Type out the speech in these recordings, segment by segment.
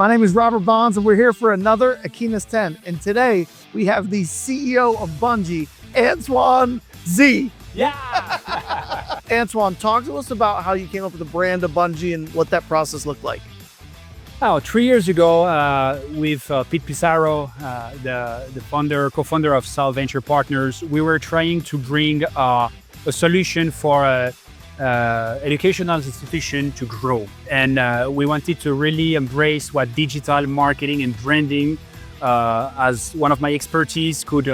My name is Robert Bonds, and we're here for another Aquinas 10. And today we have the CEO of Bunji, Antoine Z. Yeah. Antoine, talk to us about how you came up with the brand of Bunji and what that process looked like. 3 years ago, with Pete Pizarro, the co-founder of Sal Venture Partners, we were trying to bring a solution for educational institution to grow. And we wanted to really embrace what digital marketing and branding, as one of my expertise, could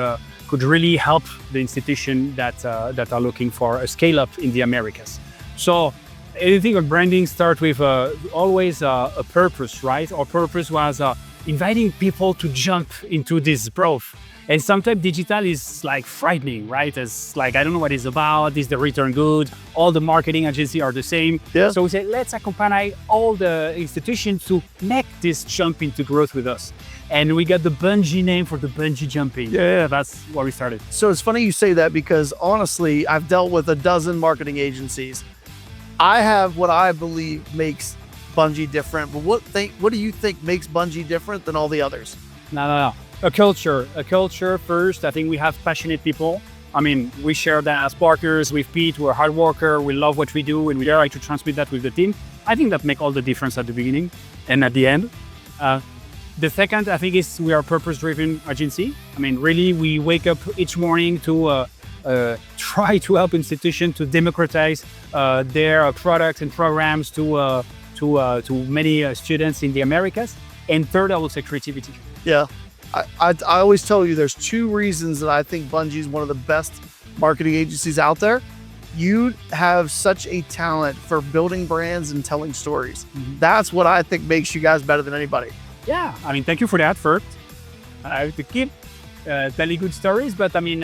really help the institution that are looking for a scale up in the Americas. So anything on branding starts with always a purpose, right? Our purpose was inviting people to jump into this growth. And sometimes digital is like frightening, right? It's like, I don't know what it's about. Is the return good? All the marketing agencies are the same. Yeah. So we said, let's accompany all the institutions to make this jump into growth with us. And we got the Bunji name for the bungee jumping. Yeah, that's where we started. So it's funny you say that because honestly, I've dealt with a dozen marketing agencies. I have what I believe makes Bunji different, but what do you think makes Bunji different than all the others? No. A culture first. I think we have passionate people. I mean, we share that as partners with Pete. We're a hard worker. We love what we do, and we try to transmit that with the team. I think that makes all the difference at the beginning and at the end. The second, I think, is we are a purpose-driven agency. I mean, really, we wake up each morning to try to help institutions to democratize their products and programs to many students in the Americas. And third, I will say creativity. Yeah. I always tell you there's two reasons that I think Bunji is one of the best marketing agencies out there. You have such a talent for building brands and telling stories. Mm-hmm. That's what I think makes you guys better than anybody. Yeah, I mean, thank you for that first. I have to keep telling good stories, but I mean,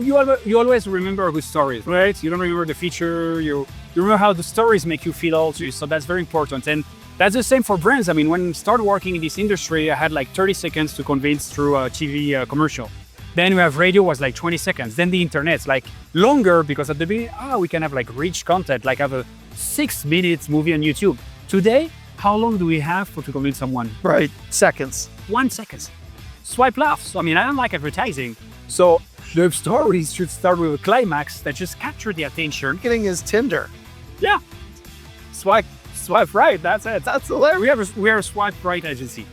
you always remember good stories, right? You don't remember the feature, you remember how the stories make you feel also, so that's very important. And that's the same for brands. I mean, when I started working in this industry, I had like 30 seconds to convince through a TV commercial. Then we have radio was like 20 seconds. Then the internet's like longer because at the beginning, we can have like rich content, like have a 6 minutes movie on YouTube. Today, how long do we have to convince someone? Right, seconds. 1 second. Swipe left. So, I mean, I don't like advertising. So the stories should start with a climax that just capture the attention. Marketing is Tinder. Yeah. Swipe right, that's it. That's hilarious. We are a swipe right agency.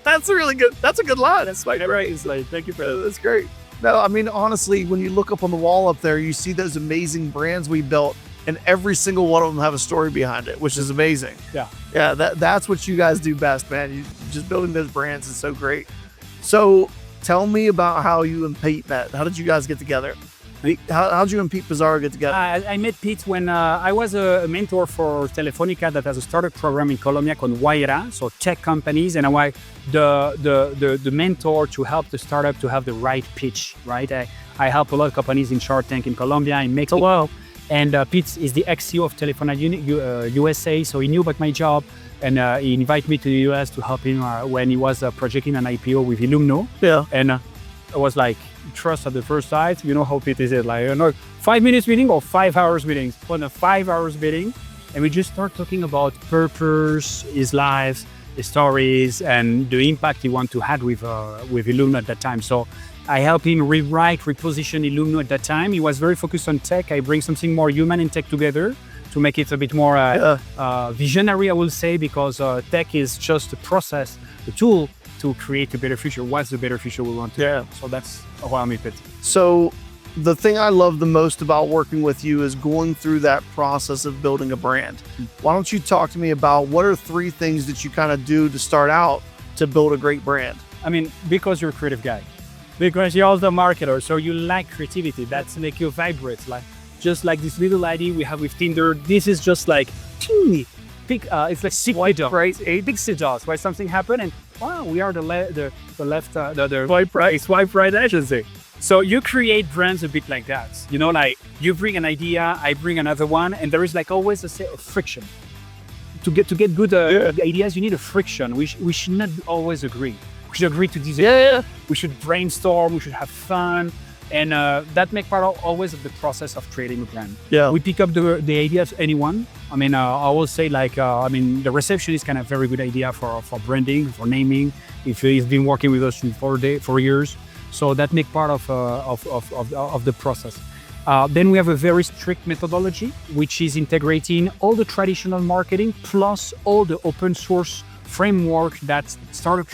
That's a good line. That's swipe right. It's like, thank you for that. That's great. No, I mean, honestly, when you look up on the wall up there, you see those amazing brands we built, and every single one of them have a story behind it, which is amazing. Yeah. Yeah, that's what you guys do best, man. You just building those brands is so great. So tell me about how you and Pete met. How did you guys get together? How did you and Pete Pizarro get together? I met Pete when I was a mentor for Telefonica that has a startup program in Colombia called Guaira, so tech companies, and I was the mentor to help the startup to have the right pitch, right? I help a lot of companies in Shark Tank in Colombia, in Mexico, and Pete is the ex-CEO of Telefonica USA, so he knew about my job, and he invited me to the US to help him when he was projecting an IPO with Illumno. Yeah. And I was like, trust at the first sight. You know how Pete is it, like, 5 minutes meeting or 5 hours meetings. On a 5 hours meeting, and we just start talking about purpose, his life, his stories, and the impact he want to have with Illumno at that time. So I helped him reposition Illumno at that time. He was very focused on tech. I bring something more human and tech together to make it a bit more visionary, I will say, because tech is just a process, a tool to create a better future. What's the better future we want to? Yeah. So that's how I meet it. So the thing I love the most about working with you is going through that process of building a brand. Why don't you talk to me about what are 3 things that you kind of do to start out to build a great brand? I mean, because you're a creative guy, because you're also a marketer, so you like creativity. That's make you vibrate. Like just like this little idea we have with Tinder. This is just like teeny big. It's like swipe right, a big signals, right? Something happened, and wow, we are the swipe right agency. So you create brands a bit like that. You know, like you bring an idea, I bring another one, and there is like always a set of friction. To get good ideas, you need a friction. We should not always agree. We should agree to disagree. We should brainstorm. We should have fun. And that makes part always of the process of creating a brand. Yeah. We pick up the ideas of anyone, I mean, I will say I mean, the reception is kind of very good idea for branding, for naming. If he's been working with us for 4 years, so that make part of the process. Then we have a very strict methodology, which is integrating all the traditional marketing plus all the open source framework that startup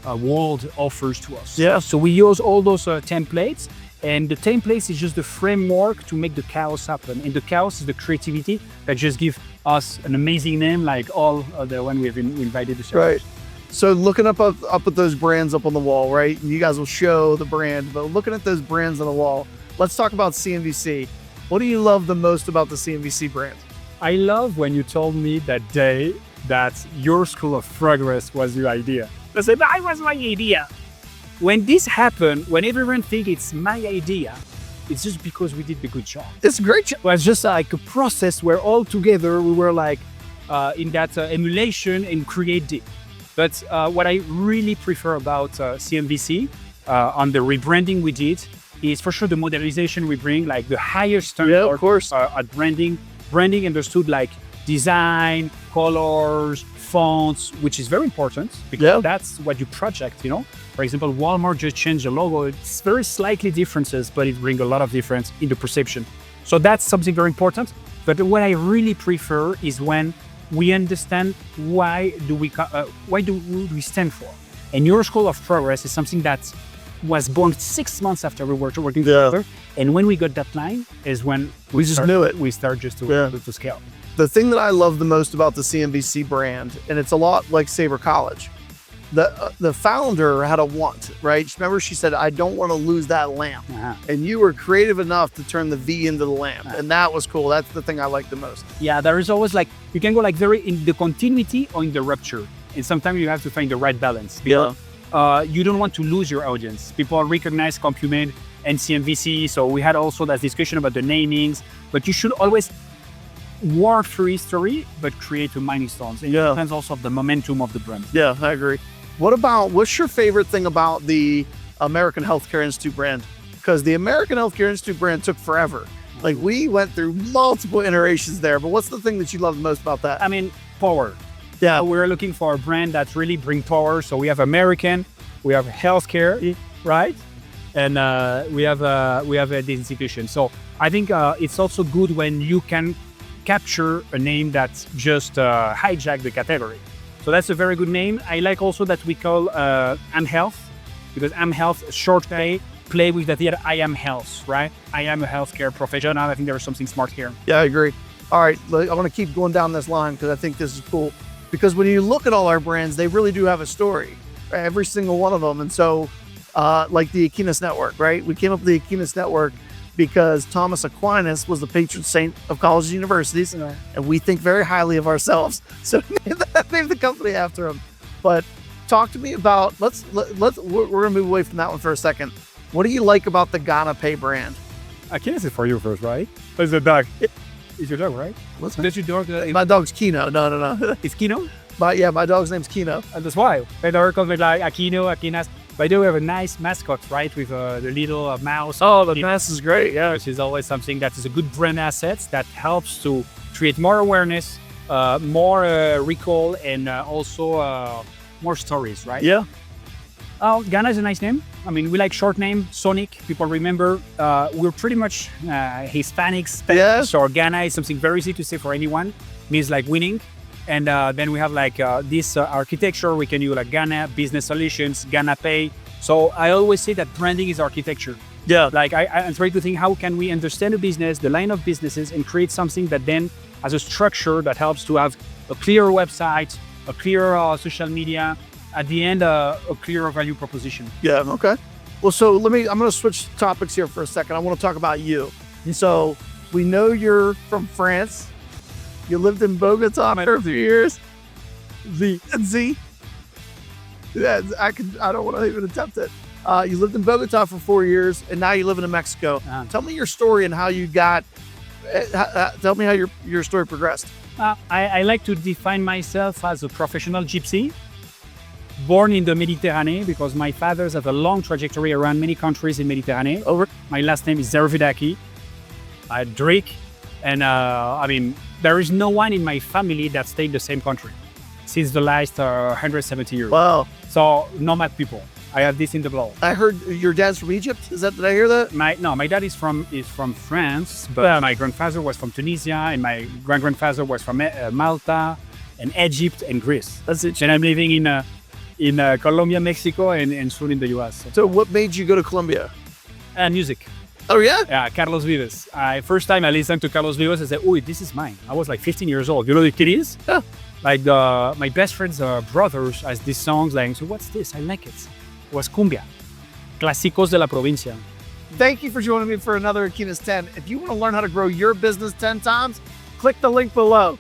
world offers to us. Yeah. So we use all those templates. And the templates is just the framework to make the chaos happen. And the chaos is the creativity that just give us an amazing name, like all the one we have invited to share. Right. So looking up at those brands up on the wall, right? And you guys will show the brand, but looking at those brands on the wall, let's talk about CNVC. What do you love the most about the CNVC brand? I love when you told me that day that your School of Progress was your idea. I said, that was my idea. When this happened, when everyone thinks it's my idea, it's just because we did the good job. It's a great job. It was just like a process where all together we were like in that emulation and creating. But what I really prefer about CNVC on the rebranding we did is for sure the modernization we bring, like the highest standard of course. At branding. Branding understood like design, colors, fonts, which is very important because that's what you project, you know. For example, Walmart just changed the logo. It's very slightly differences, but it brings a lot of difference in the perception. So that's something very important. But what I really prefer is when we understand why do we stand for. And your School of Progress is something that was born 6 months after we were working together. And when we got that line is when we just knew it. We start just to scale. The thing that I love the most about the CNVC brand, and it's a lot like Sabre College, the founder had a want, right? Remember, she said, I don't want to lose that lamp. And you were creative enough to turn the V into the lamp. And that was cool. That's the thing I like the most. Yeah, there is always like, you can go like very in the continuity or in the rupture. And sometimes you have to find the right balance. Because, you don't want to lose your audience. People recognize Compumade and CNVC. So we had also that discussion about the namings, but you should always work through history, but create a milestone. And it depends also on the momentum of the brand. Yeah, I agree. What's your favorite thing about the American Healthcare Institute brand? Because the American Healthcare Institute brand took forever. Like we went through multiple iterations there, but what's the thing that you love the most about that? I mean, power. Yeah. We're looking for a brand that really brings power. So we have American, we have healthcare, right? And we have the institution. So I think it's also good when you can capture a name that just hijack the category. So that's a very good name. I like also that we call Am Health, because Am Health, short play with that idea, I am health, right? I am a healthcare professional. I think there is something smart here. Yeah, I agree. All right, I want to keep going down this line because I think this is cool. Because when you look at all our brands, they really do have a story, right? Every single one of them. And so like the Aquinas Network, right? We came up with the Aquinas Network because Thomas Aquinas was the patron saint of colleges and universities, and we think very highly of ourselves. So named the company after him. But talk to me about, we're gonna move away from that one for a second. What do you like about the Ghana Pay brand? Aquinas is for you first, right? It's a dog. It's your dog, right? What's your dog? My dog's Kino. No. It's Kino? My dog's name's Kino. And that's why. My dog comes with like Aquino, Aquinas. By the way, we have a nice mascot, right? With the little mouse. Oh, the mouse is great, yeah. Which is always something that is a good brand asset that helps to create more awareness, more recall, and also more stories, right? Yeah. Ghana is a nice name. I mean, we like short name, Sonic. People remember. We're pretty much Hispanic, Spanish, or Ghana is something very easy to say for anyone. Means like winning. And then we have like this architecture. We can use like Ghana Business Solutions, Ghana Pay. So I always say that branding is architecture. Yeah. Like I'm trying to think, how can we understand the business, the line of businesses, and create something that then has a structure that helps to have a clear website, a clear social media, at the end, a clear value proposition. Yeah, okay. Well, so I'm going to switch topics here for a second. I want to talk about you. So we know you're from France. You lived in Bogota for a few years. Z. Yeah, I don't want to even attempt it. You lived in Bogota for 4 years, and now you live in Mexico. Tell me your story and how you got. Tell me how your story progressed. I like to define myself as a professional gypsy, born in the Mediterranean, because my fathers have a long trajectory around many countries in Mediterranean. My last name is Zervudacki. I drink, And I mean, there is no one in my family that stayed in the same country since the last 170 years. Wow. So nomad people. I have this in the blood. I heard your dad's from Egypt. Did I hear that? My dad is from France, but my grandfather was from Tunisia, and my grandfather was from Malta, and Egypt, and Greece. That's it. And I'm living in Colombia, Mexico, and soon in the US. So what made you go to Colombia? Music. Oh, yeah? Yeah, Carlos Vives. First time I listened to Carlos Vives, I said, "Oh, this is mine." I was like 15 years old. You know what it is? Yeah. Like my best friend's brothers has these songs like, "So what's this? I like it." It was cumbia, clásicos de la provincia. Thank you for joining me for another Aquinas 10. If you want to learn how to grow your business 10 times, click the link below.